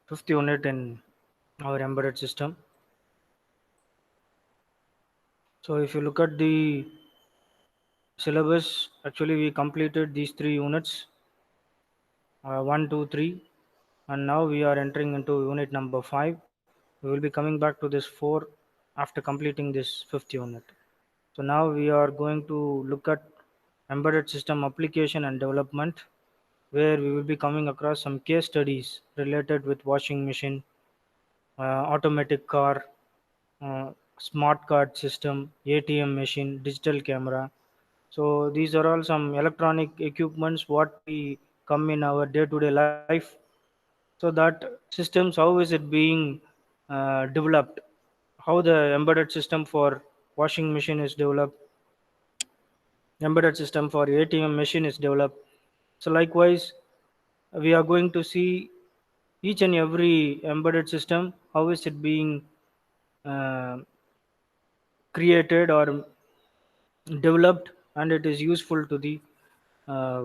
fifth unit in our embedded system. So if you look at the syllabus, actually we completed these 3 units, 1, 2, 3, and now we are entering into unit number 5. We will be coming back to this 4 after completing this fifth unit. So now we are going to look at embedded system application and development, where we will be coming across some case studies related with washing machine, automatic car, uh, smart card system, ATM machine, digital camera. So these are all some electronic equipments what we come in our day-to-day life. So that systems, how is it being developed? How the embedded system for washing machine is developed, embedded system for ATM machine is developed. So likewise, we are going to see each and every embedded system, how is it being uh, created or developed, and it is useful to the uh,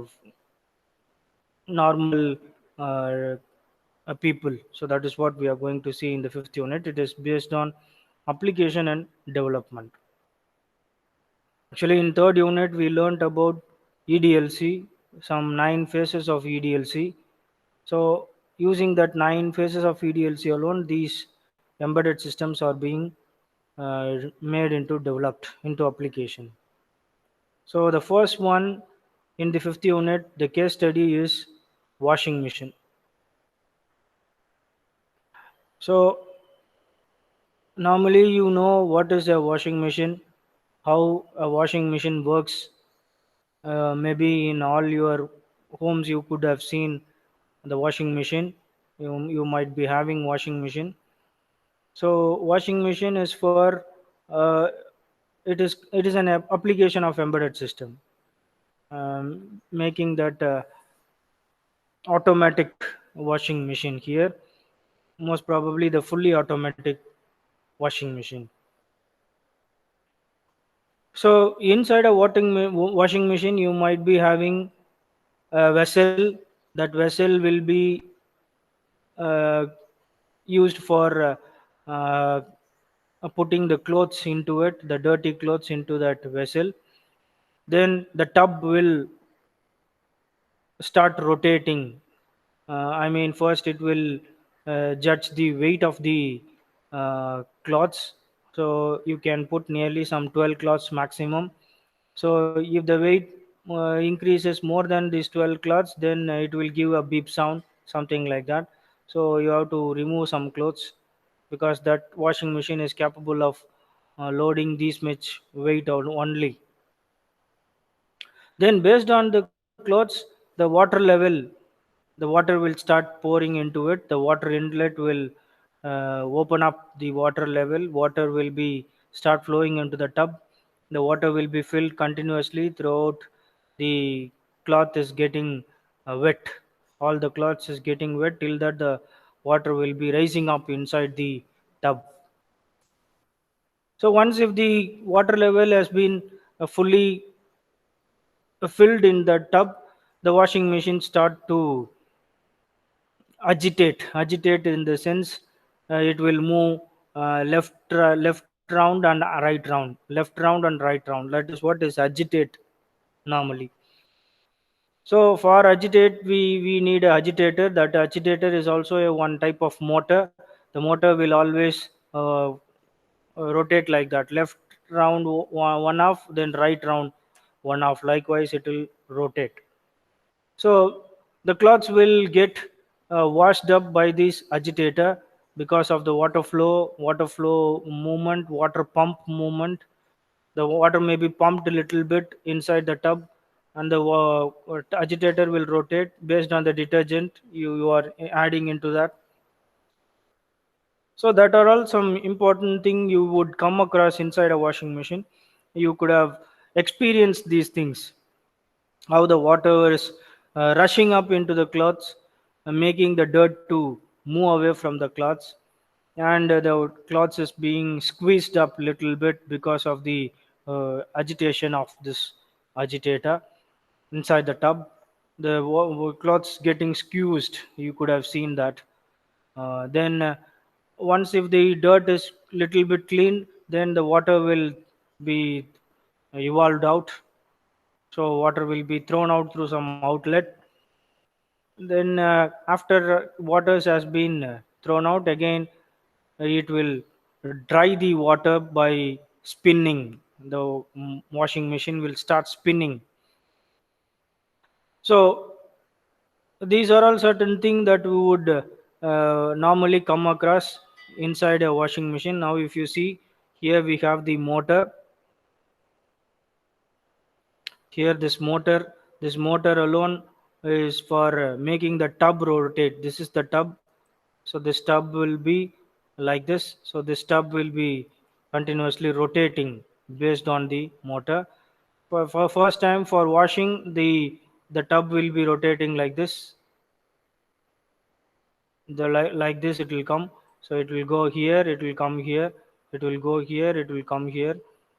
normal uh, people. So that is what we are going to see in the fifth unit. It is based on application and development. Actually, in third unit, we learned about EDLC, some 9 phases of EDLC. So using that 9 phases of EDLC alone, these embedded systems are being made into developed into application. So the first one in the fifth unit, the case study is washing machine. So normally you know what is a washing machine, how a washing machine works. Maybe in all your homes you could have seen the washing machine. You might be having washing machine. So washing machine is for uh, it is an application of embedded system, making that automatic washing machine here, most probably the fully automatic washing machine. So inside a washing machine, you might be having a vessel. That vessel will be uh, used for putting the clothes into it, the dirty clothes into that vessel. Then the tub will start rotating. I mean, first it will judge the weight of the cloths. So you can put nearly some 12 cloths maximum. So if the weight increases more than these 12 cloths, then it will give a beep sound, something like that. So you have to remove some clothes, because that washing machine is capable of loading this much weight only. Then based on the clothes, the water level, the water will start pouring into it. The water inlet will open up the water level. Water will be start flowing into the tub. The water will be filled continuously throughout. The cloth is getting wet. All the cloths is getting wet till that the water will be rising up inside the tub. So once if the water level has been fully filled in the tub, the washing machine start to agitate in the sense it will move left round and right round. That is what is agitate normally. So for agitate, we need a agitator. That agitator is also a one type of motor. The motor will always rotate like that, left round one half, then right round one half, likewise it will rotate. So the cloths will get washed up by this agitator because of the water flow movement, water pump movement. The water may be pumped a little bit inside the tub, and the agitator will rotate based on the detergent you are adding into that. So that are all some important thing you would come across inside a washing machine. You could have experienced these things, how the water is rushing up into the cloths, making the dirt to move away from the cloths, and the cloths is being squeezed up little bit because of the agitation of this agitator inside the tub. the cloths getting squeezed. You could have seen that. Then once if the dirt is little bit clean, then the water will be evolved out. So water will be thrown out through some outlet. Then after waters has been thrown out again, it will dry the water by spinning. The washing machine will start spinning. So these are all certain things that we would normally come across inside a washing machine. Now if you see here, we have the motor. Here this motor alone is for making the tub rotate. This is the tub. So this tub will be like this. So this tub will be continuously rotating based on the motor. For first time for washing, the tub will be rotating like this. The like this it will come. So it will go here, it will come here, it will go here, it will come here,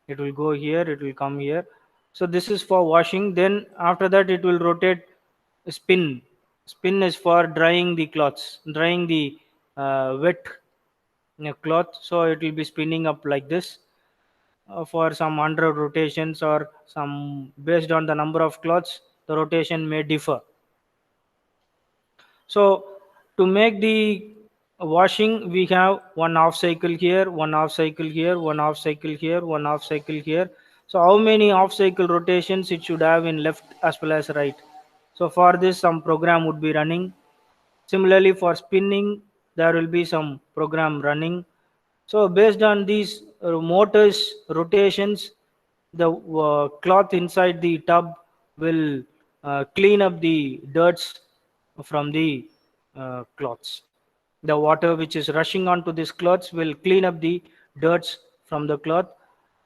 it will go here, it will come here. So this is for washing. Then after that it will rotate, spin is for drying the cloths, drying the wet cloth. So it will be spinning up like this for some 100 rotations, or some based on the number of cloths the rotation may differ. So to make the washing, we have one half cycle here, one half cycle here, one half cycle here, one half cycle here. So how many half cycle rotations it should have in left as well as right? So for this, some program would be running. Similarly, for spinning, there will be some program running. So based on these motors rotations, the cloth inside the tub will clean up the dirts from the cloths. The water which is rushing onto these cloths will clean up the dirts from the cloth,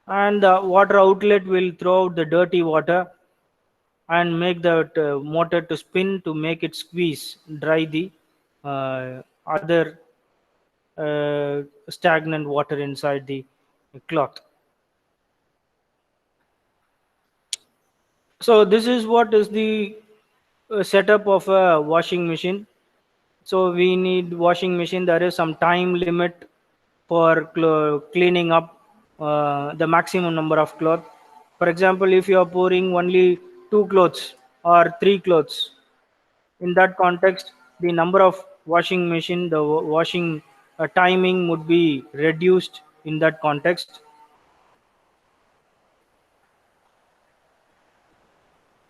and the water outlet will throw out the dirty water and make the motor to spin to make it squeeze, dry the other stagnant water inside the cloth. So this is what is the setup of a washing machine. So we need washing machine. There is some time limit for cleaning up the maximum number of cloth. For example, if you are pouring only two clothes or three clothes, in that context, the number of washing machine, the washing timing would be reduced in that context.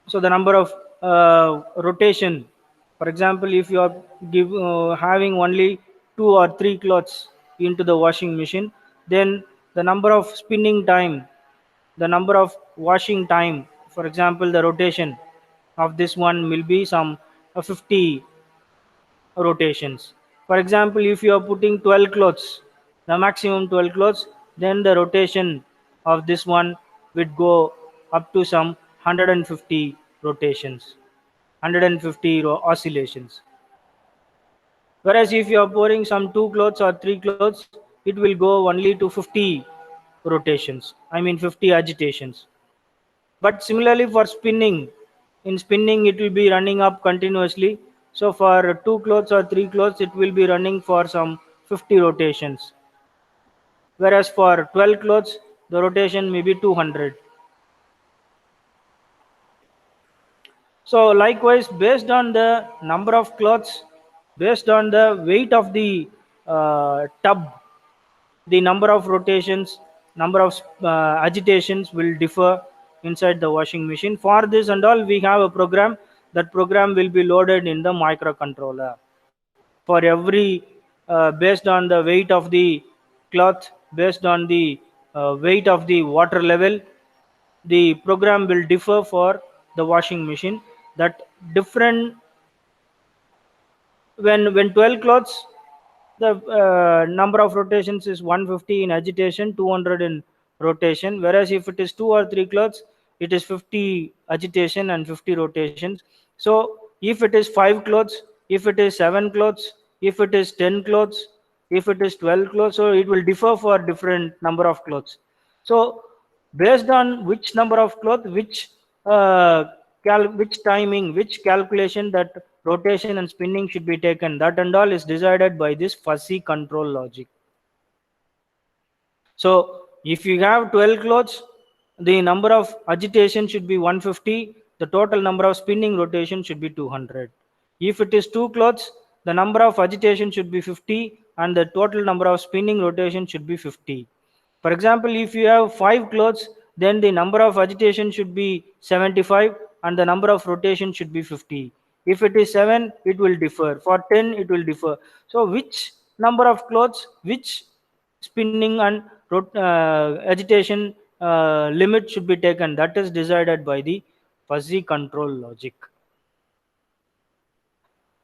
So the number of rotation, for example, if you are having only two or three cloths into the washing machine, then the number of spinning time, the number of washing time, for example, the rotation of this one will be some 50 rotations. For example, if you are putting 12 clothes, the maximum 12 clothes, then the rotation of this one would go up to some 150 rotations, 150 oscillations. Whereas if you are pouring some two clothes or three clothes, it will go only to 50 rotations. I mean 50 agitations. But similarly for spinning, in spinning it will be running up continuously. So for two clothes or three clothes, it will be running for some 50 rotations. Whereas for 12 clothes, the rotation may be 200. So likewise, based on the number of cloths, based on the weight of the tub, the number of rotations, number of agitations will differ inside the washing machine. For this and all, we have a program. That program will be loaded in the microcontroller. For every based on the weight of the cloth, based on the weight of the water level, the program will differ for the washing machine. That different, when 12 cloths, the number of rotations is 150 in agitation, 200 in rotation. Whereas if it is two or three cloths, it is 50 agitation and 50 rotations. So if it is 5 cloths, if it is 7 cloths, if it is 10 cloths, if it is 12 cloths, so it will differ for different number of cloths. So based on which number of cloth, which uh, which timing, which calculation that rotation and spinning should be taken, that and all is decided by this fuzzy control logic. So if you have 12 clothes, the number of agitation should be 150, the total number of spinning rotation should be 200. If it is 2 clothes, the number of agitation should be 50 and the total number of spinning rotation should be 50. For example, if you have 5 clothes, then the number of agitation should be 75 and the number of rotation should be 50. If it is 7, it will differ. For 10, it will differ. So which number of clothes, which spinning and agitation limit should be taken, that is decided by the fuzzy control logic.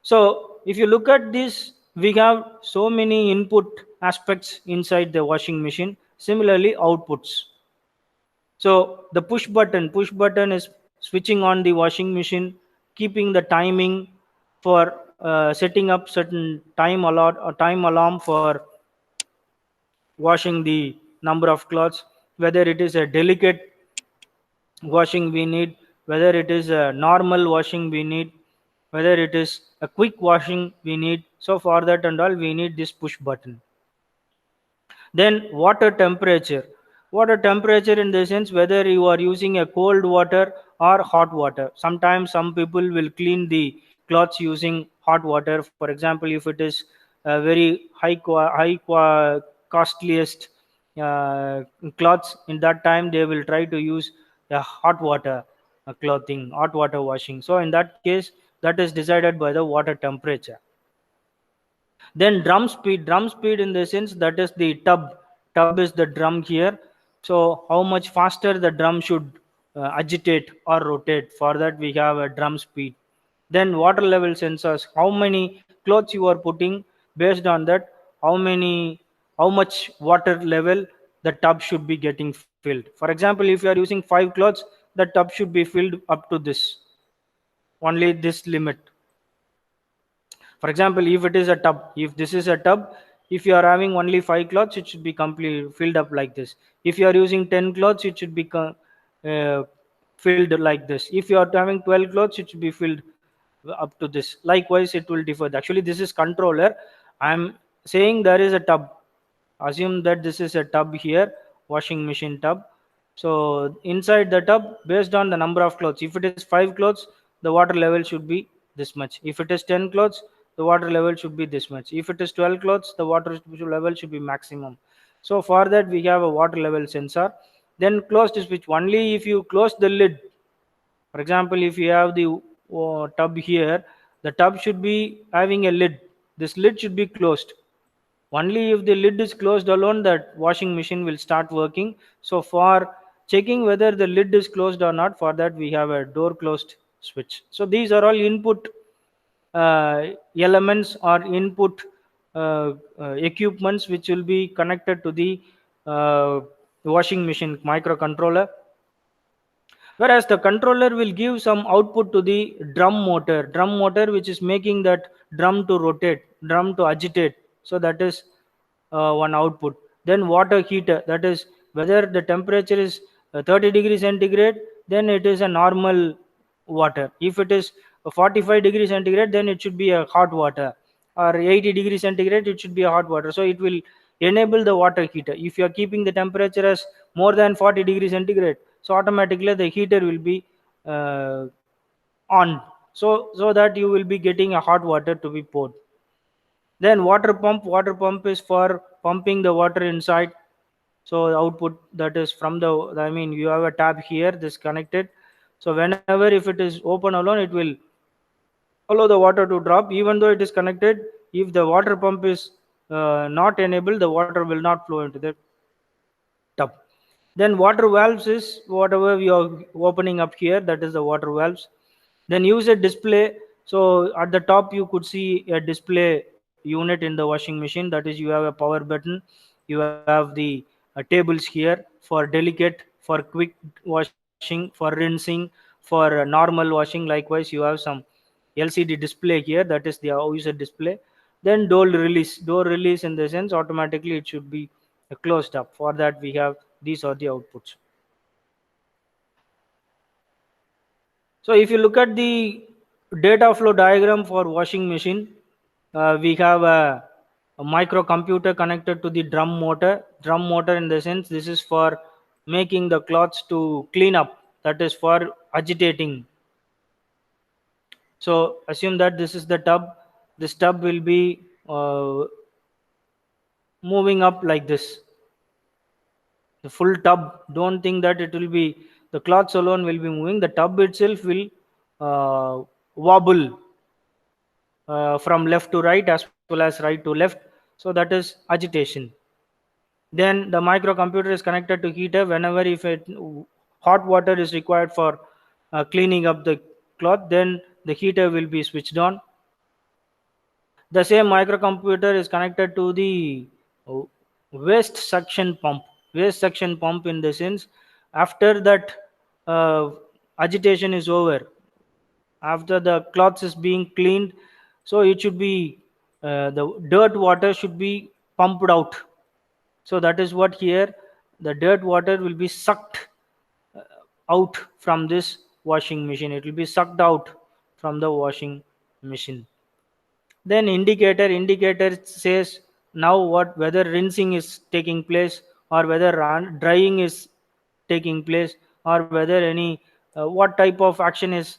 So if you look at this, we have so many input aspects inside the washing machine, similarly outputs. So the push button is switching on the washing machine, keeping the timing for setting up certain time allot or time alarm for washing the number of clothes, whether it is a delicate washing we need, whether it is a normal washing we need, whether it is a quick washing we need. So for that and all, we need this push button. Then water temperature in the sense whether you are using a cold water or hot water. Sometimes some people will clean the clothes using hot water. For example, if it is a very costliest uh, cloths, in that time they will try to use the hot water clothing, hot water washing. So in that case, that is decided by the water temperature. Then drum speed in the sense that is the tub is the drum here. So how much faster the drum should agitate or rotate, for that we have a drum speed. Then water level sensors, how many clothes you are putting, based on that how much water level the tub should be getting filled. For example, if you are using 5 clothes, the tub should be filled up to this, only this limit. For example, if it is a tub, if this is a tub, if you are having only 5 cloths, it should be completely filled up like this. If you are using 10 cloths, it should be uh, filled like this. If you are having 12 cloths, it should be filled up to this. Likewise, it will differ. Actually, this is controller. I am saying there is a tub. Assume that this is a tub here, washing machine tub. So inside the tub, based on the number of clothes, if it is 5 clothes, the water level should be this much. If it is 10 clothes, the water level should be this much. If it is 12 clothes, the water level should be maximum. So for that, we have a water level sensor. Then closed switch, only if you close the lid. For example, if you have the tub here, the tub should be having a lid. This lid should be closed. Only if the lid is closed alone, that washing machine will start working. So for checking whether the lid is closed or not, for that we have a door closed switch. So these are all input elements or input equipments which will be connected to the uh, washing machine microcontroller. Whereas the controller will give some output to the drum motor which is making that drum to rotate, drum to agitate. So that is one output. Then water heater, that is whether the temperature is 30 degrees centigrade, then it is a normal water. If it is 45 degrees centigrade, then it should be a hot water, or 80 degrees centigrade, it should be a hot water. So it will enable the water heater. If you are keeping the temperature as more than 40 degrees centigrade, so automatically the heater will be uh, on, so that you will be getting a hot water to be poured. Then water pump is for pumping the water inside. So the output, that is from the, I mean, you have a tab here, this connected. So whenever if it is open alone, it will allow the water to drop. Even though it is connected, if the water pump is not enabled, the water will not flow into the tub. Then water valves is whatever we are opening up here, that is the water valves. Then user display. So at the top you could see a display unit in the washing machine, that is you have a power button, you have the tables here for delicate, for quick washing, for rinsing, for normal washing. Likewise, you have some LCD display here, that is the user display. Then door release in the sense automatically it should be closed up. For that we have, these are the outputs. So if you look at the data flow diagram for washing machine, we have a microcomputer connected to the drum motor. Drum motor, in the sense, this is for making the cloths to clean up, that is for agitating. So assume that this is the tub. This tub will be moving up like this, the full tub. Don't think that it will be the cloths alone will be moving. The tub itself will wobble from left to right as well as right to left. So that is agitation. Then the microcomputer is connected to heater. Whenever if hot water is required for cleaning up the cloth, then the heater will be switched on. The same microcomputer is connected to the uh, waste suction pump. Waste suction pump, in the sense, after that uh, agitation is over, after the cloths is being cleaned, so it should be the dirt water should be pumped out. So that is what here, the dirt water will be sucked out from this washing machine. It will be sucked out from the washing machine. Then indicator says now what, whether rinsing is taking place, or whether drying is taking place, or whether any what type of action is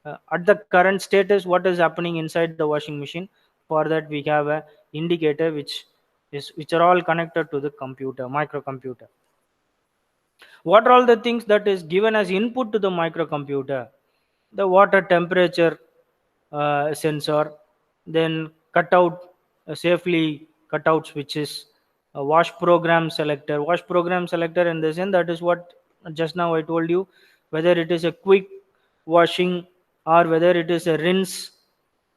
at the current status, what is happening inside the washing machine. For that we have a indicator which are all connected to the computer, microcomputer. What are all the things that is given as input to the microcomputer? The water temperature sensor, then cutout safely cutout switches, a wash program selector. Wash program selector, in the sense, that is what just now I told you, whether it is a quick washing, or whether it is a rinse,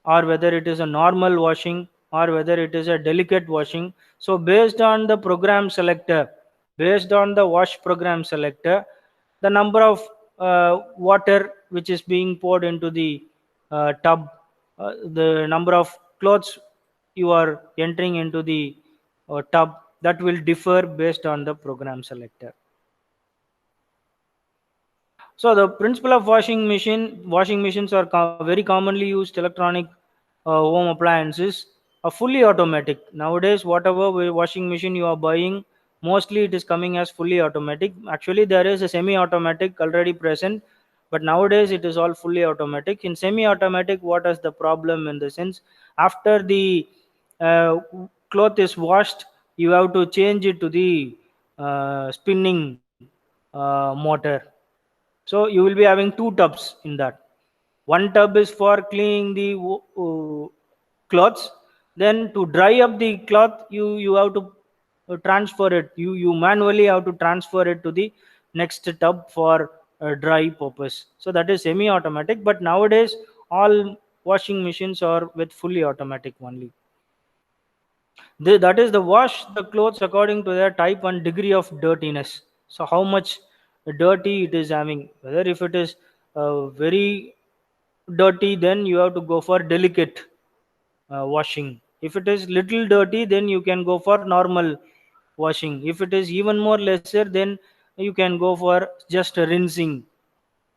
or whether it is a normal washing, or whether it is a delicate washing. So based on the program selector, based on the wash program selector, the number of water which is being poured into the tub, the number of clothes you are entering into the tub, that will differ based on the program selector. So the principle of washing machines are very commonly used electronic home appliances, are fully automatic. Nowadays, whatever washing machine you are buying, mostly it is coming as fully automatic. Actually, there is a semi-automatic already present, but nowadays it is all fully automatic. In semi-automatic, what is the problem, in the sense, after the uh, cloth is washed, you have to change it to the spinning motor. So you will be having two tubs in that. One tub is for cleaning the clothes. Then to dry up the cloth, you have to transfer it. You manually have to transfer it to the next tub for dry purpose. So that is semi-automatic. But nowadays all washing machines are with fully automatic only. That is the wash the clothes according to their type and degree of dirtiness. So how much dirty it is having, whether if it is very dirty, then you have to go for delicate washing. If it is little dirty, then you can go for normal washing. If it is even more lesser, then you can go for just rinsing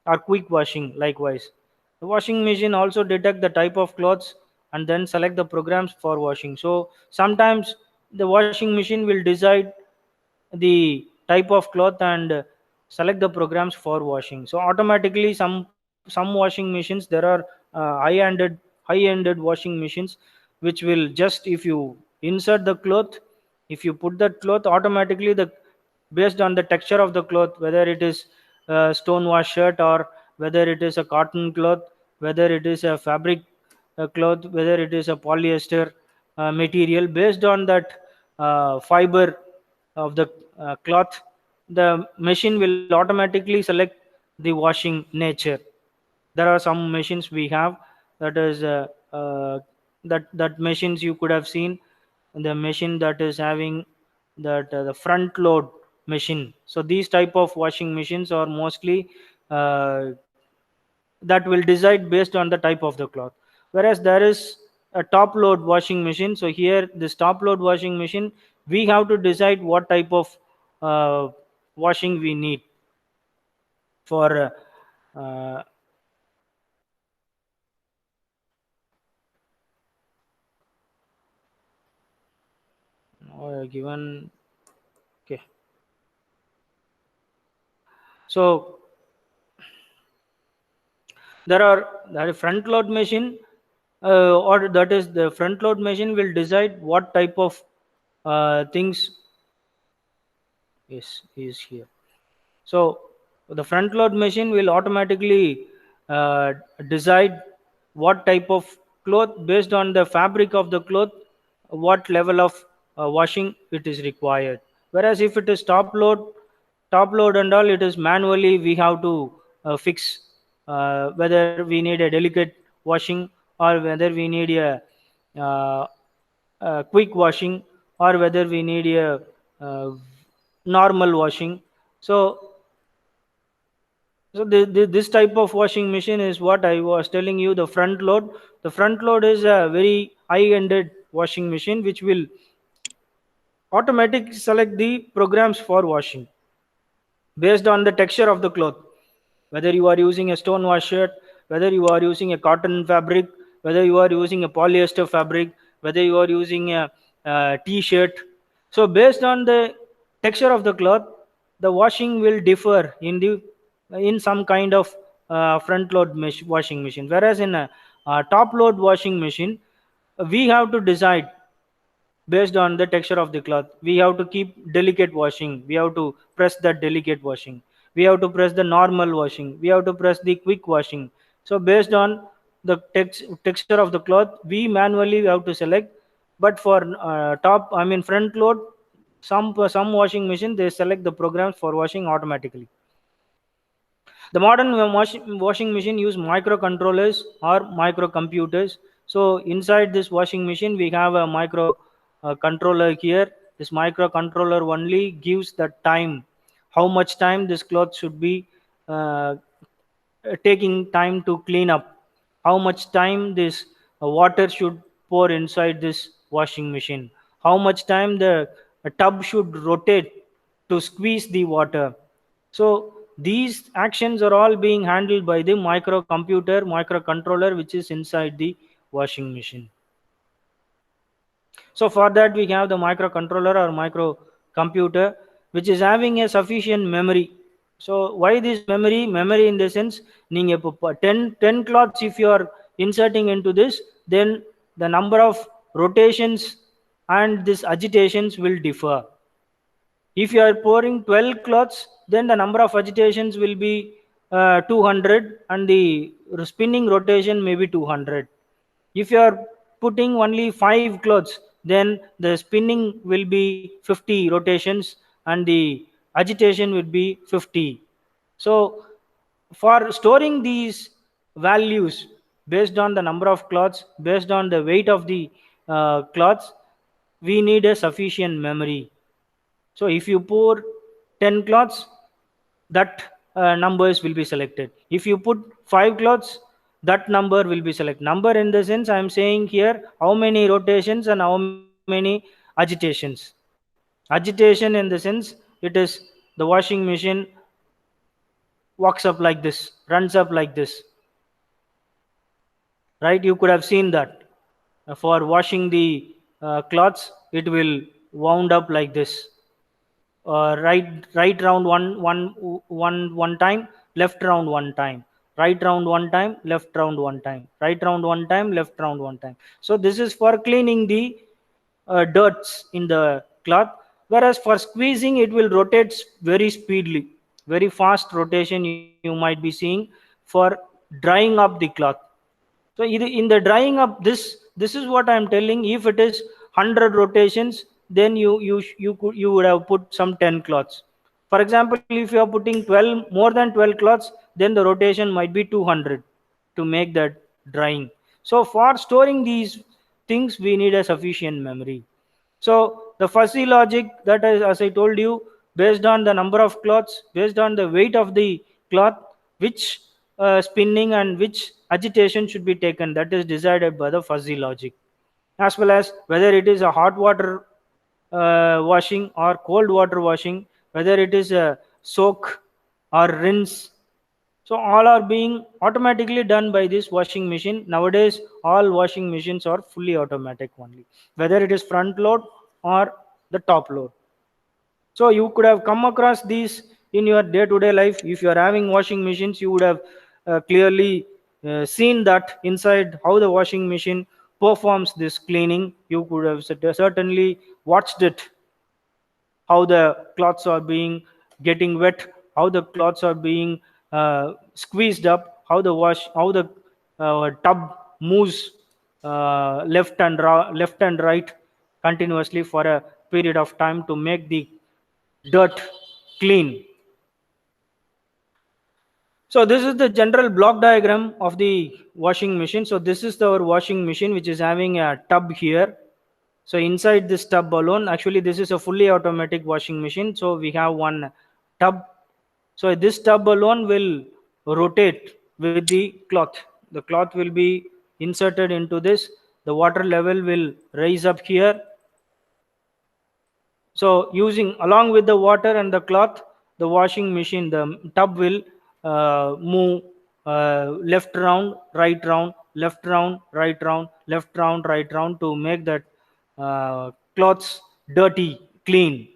or quick washing. Likewise, the washing machine also detect the type of clothes and then select the programs for washing. So sometimes the washing machine will decide the type of cloth and select the programs for washing. So automatically, some washing machines, there are high-ended washing machines, which will just, if you insert the cloth, if you put that cloth, automatically the based on the texture of the cloth, whether it is a stone wash shirt, or whether it is a cotton cloth, whether it is a fabric cloth, whether it is a polyester material, based on that fiber of the cloth, the machine will automatically select the washing nature. There are some machines we have, that is that machines you could have seen, the machine that is having that the front load machine. So these type of washing machines are mostly uh, that will decide based on the type of the cloth. Whereas there is a top load washing machine. So here, this top load washing machine, we have to decide what type of uh, washing we need for given. Okay, so there are front load machine, or that is the front load machine will decide what type of things is here. So the front load machine will automatically uh, decide what type of cloth based on the fabric of the cloth, what level of washing it is required. Whereas if it is top load and all, it is manually we have to fix whether we need a delicate washing or whether we need uh, a quick washing or whether we need a uh, normal washing. So this type of washing machine is what I was telling you, the front load. The front load is a very high-ended washing machine which will automatically select the programs for washing based on the texture of the cloth. Whether you are using a stone wash shirt, whether you are using a cotton fabric, whether you are using a polyester fabric, whether you are using a t-shirt. So based on the texture of the cloth, the washing will differ in some kind of front load washing machine. Whereas in a top load washing machine, we have to decide based on the texture of the cloth. We have to keep delicate washing, we have to press that delicate washing, we have to press the normal washing, we have to press the quick washing. So based on the texture of the cloth, we manually have to select. But for front load, some washing machine they select the programs for washing automatically. The modern washing machine use microcontrollers or microcomputers. So inside this washing machine, we have a micro controller here. This microcontroller only gives the time, how much time this cloth should be uh, taking time to clean up, how much time this water should pour inside this washing machine, how much time the tub should rotate to squeeze the water. So these actions are all being handled by the microcomputer, microcontroller, which is inside the washing machine. So for that we have the microcontroller or microcomputer, which is having a sufficient memory. So why this memory? Memory in the sense, நீங்க இப்போ 10 cloths if you are inserting into this, then the number of rotations and this agitations will differ. If you are pouring 12 cloths, then the number of agitations will be 200 and the spinning rotation may be 200. If you are putting only 5 cloths, then the spinning will be 50 rotations and the agitation would be 50. So for storing these values based on the number of cloths, based on the weight of the cloths, we need a sufficient memory. So if you pour 10 cloths, that numbers will be selected. If you put 5 cloths, that number will be selected. Number in the sense I am saying here how many rotations and how many agitations. Agitation in the sense it is the washing machine walks up like this, runs up like this, right? You could have seen that. For washing the cloths, it will wound up like this. Right round one time, left round one time, right round one time, left round one time, right round one time, left round one time. So this is for cleaning the dirts in the cloth. Whereas for squeezing, it will rotate very speedily, very fast rotation you might be seeing for drying up the cloth. So in the drying up, this is what I am telling. If it is 100 rotations, then you would have put some 10 cloths. For example, if you are putting 12 more than 12 cloths, then the rotation might be 200 to make that drying. So for storing these things, we need a sufficient memory. So the fuzzy logic that is, as I told you, based on the number of cloths, based on the weight of the cloth, which spinning and which agitation should be taken, that is decided by the fuzzy logic. As well as whether it is a hot water washing or cold water washing, whether it is a soak or rinse. So all are being automatically done by this washing machine. Nowadays, all washing machines are fully automatic only, whether it is front load or the top load. So you could have come across these in your day-to-day life. If you are having washing machines, you would have clearly seen that inside how the washing machine performs this cleaning. You could have certainly watched it, how the cloths are being getting wet, how the cloths are being squeezed up, how the tub moves left and right continuously for a period of time to make the dirt clean. So this is the general block diagram of the washing machine. So this is our washing machine, which is having a tub here. So inside this tub alone, actually this is a fully automatic washing machine. So we have one tub. So this tub alone will rotate with the cloth. The cloth will be inserted into this. The water level will rise up here. So using along with the water and the cloth, the washing machine, the tub will move left round, right round, left round, right round, left round, right round to make that clothes dirty, clean.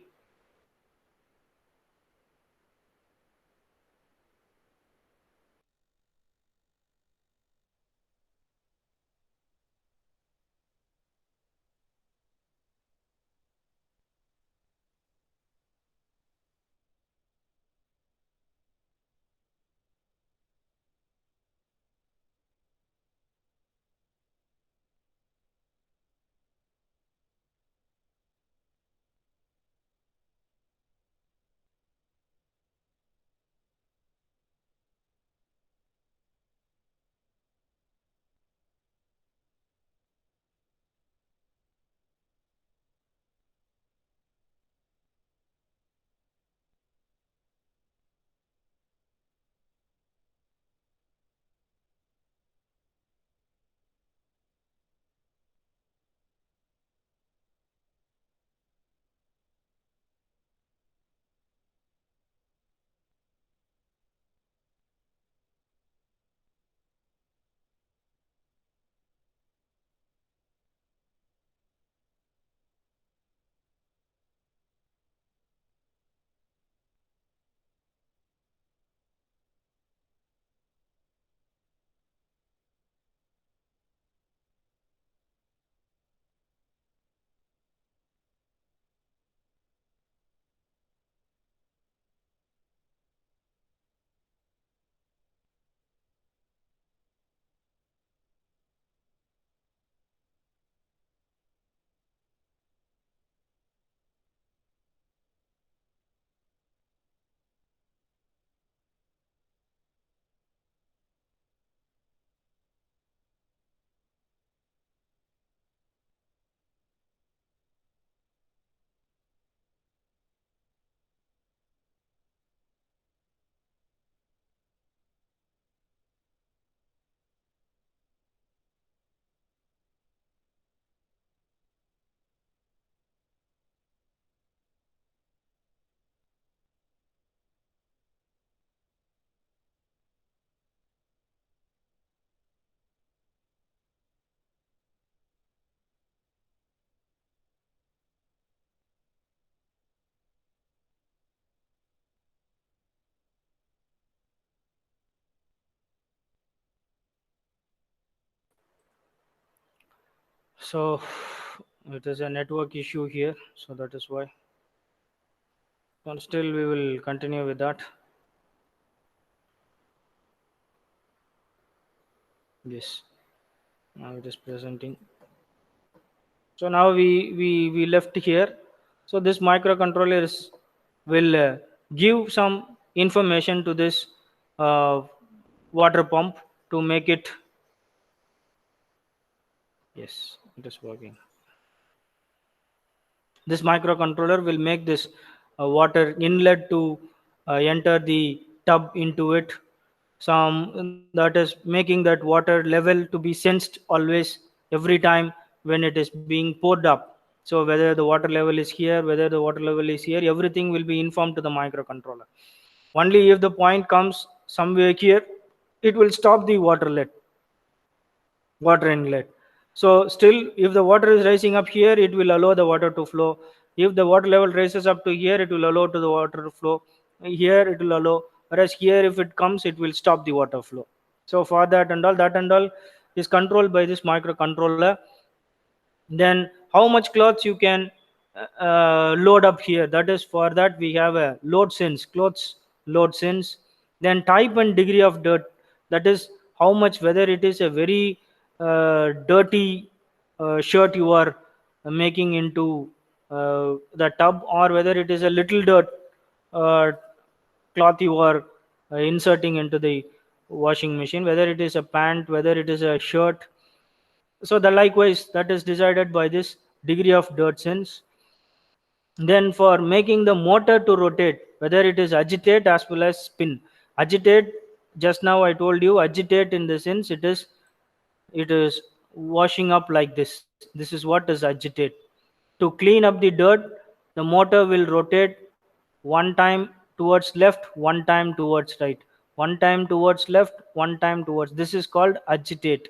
So it is a network issue here. So that is why. But still, we will continue with that. Yes. Now it is presenting. So now we left here. So this microcontrollers will give some information to this uh, water pump to make it. Yes, it is working. This microcontroller will make this water inlet to enter the tub into it. Some that is making that water level to be sensed always every time when it is being poured up. So whether the water level is here, whether the water level is here, everything will be informed to the microcontroller. Only if the point comes somewhere here, it will stop the water inlet. So still, if the water is rising up here, it will allow the water to flow If the water level rises up to here, it will allow to the water flow. Here it will allow, whereas here if it comes, it will stop the water flow. So for that and all is controlled by this microcontroller. Then how much clothes you can load up here, that is for that we have a load sense, clothes load sense. Then type and degree of dirt, that is how much, whether it is a very dirty shirt you are making into the tub, or whether it is a little dirt uh, cloth you are inserting into the washing machine, whether it is a pant, whether it is a shirt. So the likewise that is decided by this degree of dirt sense. Then for making the motor to rotate, whether it is agitate as well as spin. Agitate, just now I told you, agitate in the sense it is washing up like this. This is what is agitate. To clean up the dirt, the motor will rotate one time towards left, one time towards right, one time towards left, one time towards, this is called agitate.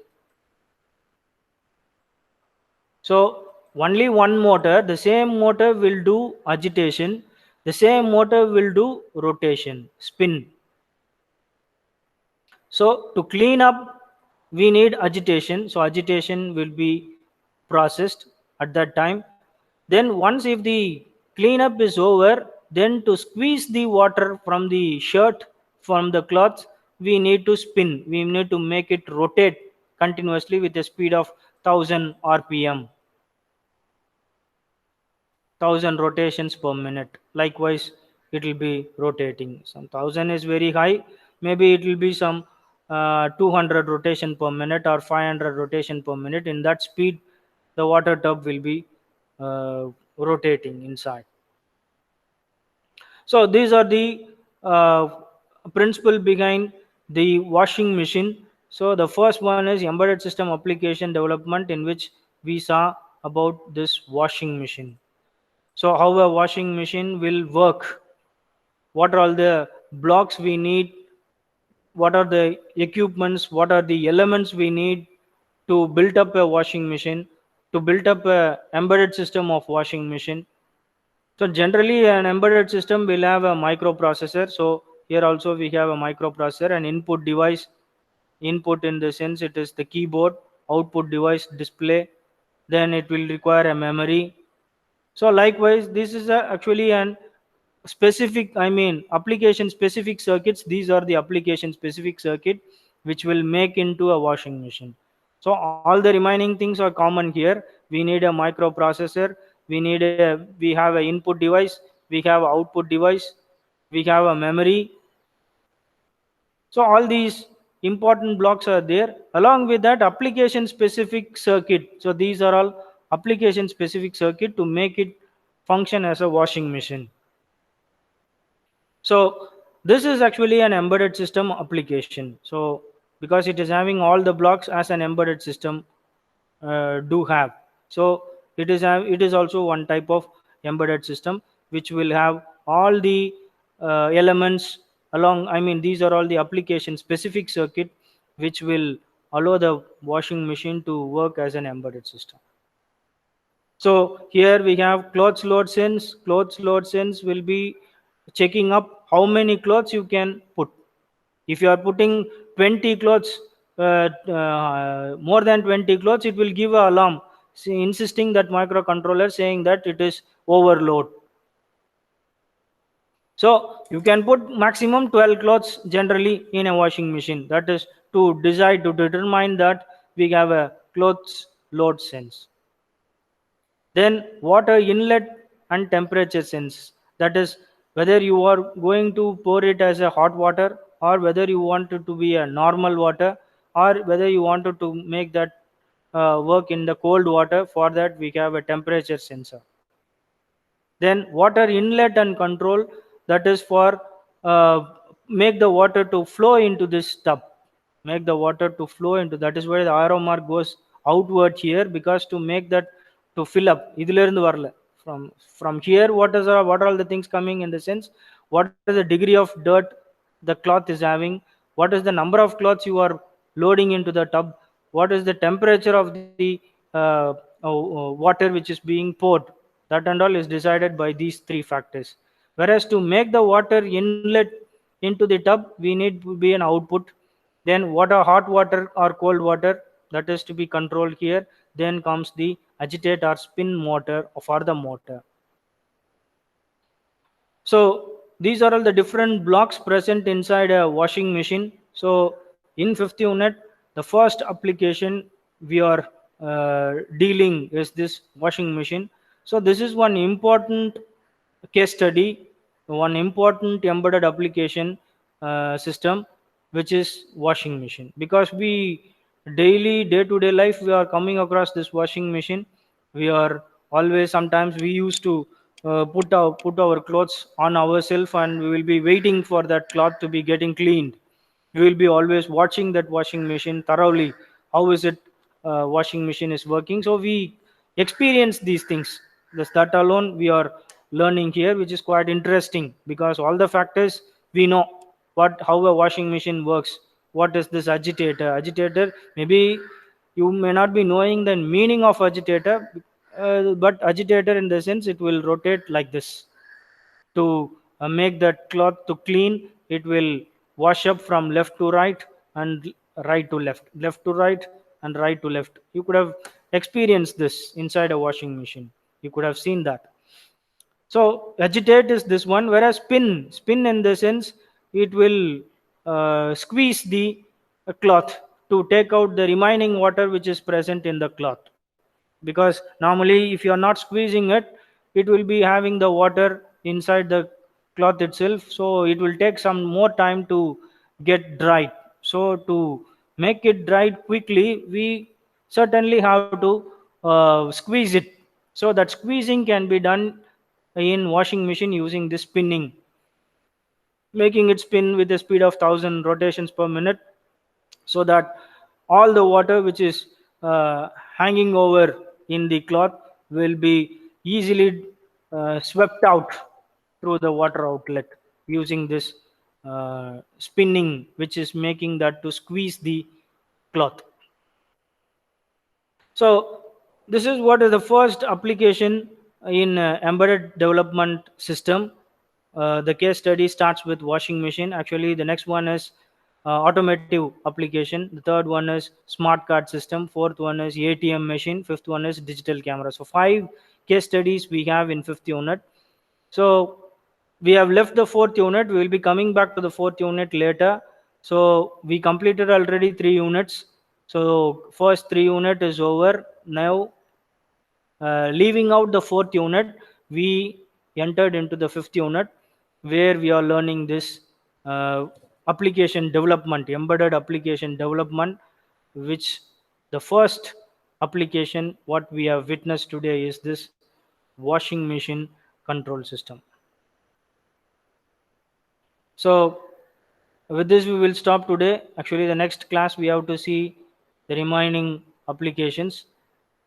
So only one motor, the same motor will do agitation, the same motor will do rotation, spin. So to clean up, we need agitation. So agitation will be processed at that time. Then once if the cleanup is over, then to squeeze the water from the shirt, from the cloth, we need to spin. We need to make it rotate continuously with a speed of 1000 rpm. 1000 rotations per minute. Likewise it will be rotating. Some 1000 is very high, maybe it will be some 200 rotation per minute or 500 rotation per minute. In that speed the water tub will be rotating inside. So these are the uh, principle behind the washing machine. So the first one is embedded system application development, in which we saw about this washing machine. So how a washing machine will work, what are all the blocks we need, what are the equipments, what are the elements we need to build up a washing machine, to build up a embedded system of washing machine. So generally an embedded system will have a microprocessor. So here also we have a microprocessor, an input device. Input in the sense it is the keyboard, output device display, then it will require a memory. So likewise this is actually an specific, I mean application specific circuits. These are the application specific circuit which will make into a washing machine. So all the remaining things are common here. We need a microprocessor, we have a input device, we have output device, we have a memory. So all these important blocks are there. Along with that, application specific circuit. So these are all application specific circuit to make it function as a washing machine. So this is actually an embedded system application. So because it is having all the blocks as an embedded system do have. So it is also one type of embedded system which will have all the elements along. I mean these are all the application specific circuit which will allow the washing machine to work as an embedded system. So here we have clothes load sense. Clothes load sense will be checking up how many clothes you can put. If you are putting 20 clothes, more than 20 clothes, it will give a alarm insisting that microcontroller saying that it is overload. So you can put maximum 12 clothes generally in a washing machine. That is to decide, to determine that we have a clothes load sense. Then water inlet and temperature sense, that is whether you are going to pour it as a hot water, or whether you want it to be a normal water, or whether you wanted to make that work in the cold water. For that we have a temperature sensor. Then water inlet and control, that is for uh, make the water to flow into this tub, make the water to flow into, that is why the arrow mark goes outward here, because to make that to fill up இதுல இருந்து வரல. From here what are all the things coming in the sense, what is the degree of dirt the cloth is having, what is the number of cloths you are loading into the tub, what is the temperature of the water which is being poured, that and all is decided by these three factors. Whereas to make the water inlet into the tub, we need to be an output. Then hot water or cold water, that is to be controlled here. Then comes the agitate or spin motor for the motor. So these are all the different blocks present inside a washing machine. So in fifth unit, the first application we are dealing is this washing machine. So this is one important case study, one important embedded application system, which is washing machine. Because we daily, day-to-day life, we are coming across this washing machine. We are always, sometimes we used to put our clothes on ourselves, and we will be waiting for that cloth to be getting cleaned. We will be always watching that washing machine thoroughly. How is it washing machine is working? So we experience these things. That alone we are learning here, which is quite interesting, because all the factors we know what how a washing machine works. What is this agitator? Agitator, maybe you may not be knowing the meaning of agitator, but agitator in the sense it will rotate like this to make that cloth to clean. It will wash up from left to right and right to left, left to right and right to left. You could have experienced this inside a washing machine. You could have seen that. So agitate is this one, whereas spin in the sense it will squeeze the cloth to take out the remaining water which is present in the cloth. Because normally if you are not squeezing it, it will be having the water inside the cloth itself, so it will take some more time to get dried. So to make it dried quickly, we certainly have to squeeze it. So that squeezing can be done in washing machine using this spinning, making it spin with a speed of 1000 rotations per minute, so that all the water which is hanging over in the cloth will be easily swept out through the water outlet using this spinning, which is making that to squeeze the cloth. So this is what is the first application in embedded development system. The case study starts with washing machine. Actually, the next one is automotive application. The third one is smart card system. Fourth one is ATM machine. Fifth one is digital camera. So five case studies we have in fifth unit. So we have left the fourth unit. We will be coming back to the fourth unit later. So we completed already three units. So first three unit is over. Now leaving out the fourth unit, we entered into the fifth unit, where we are learning this application development, embedded application development, which the first application what we have witnessed today is this washing machine control system. So with this we will stop today. Actually, the next class we have to see the remaining applications,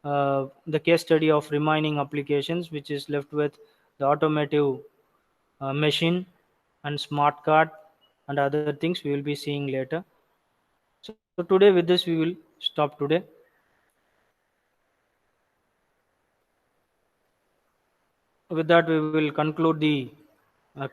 the case study of remaining applications, which is left with the automotive machine and smart card and other things we will be seeing later. So today with this we will stop today. With that we will conclude the class.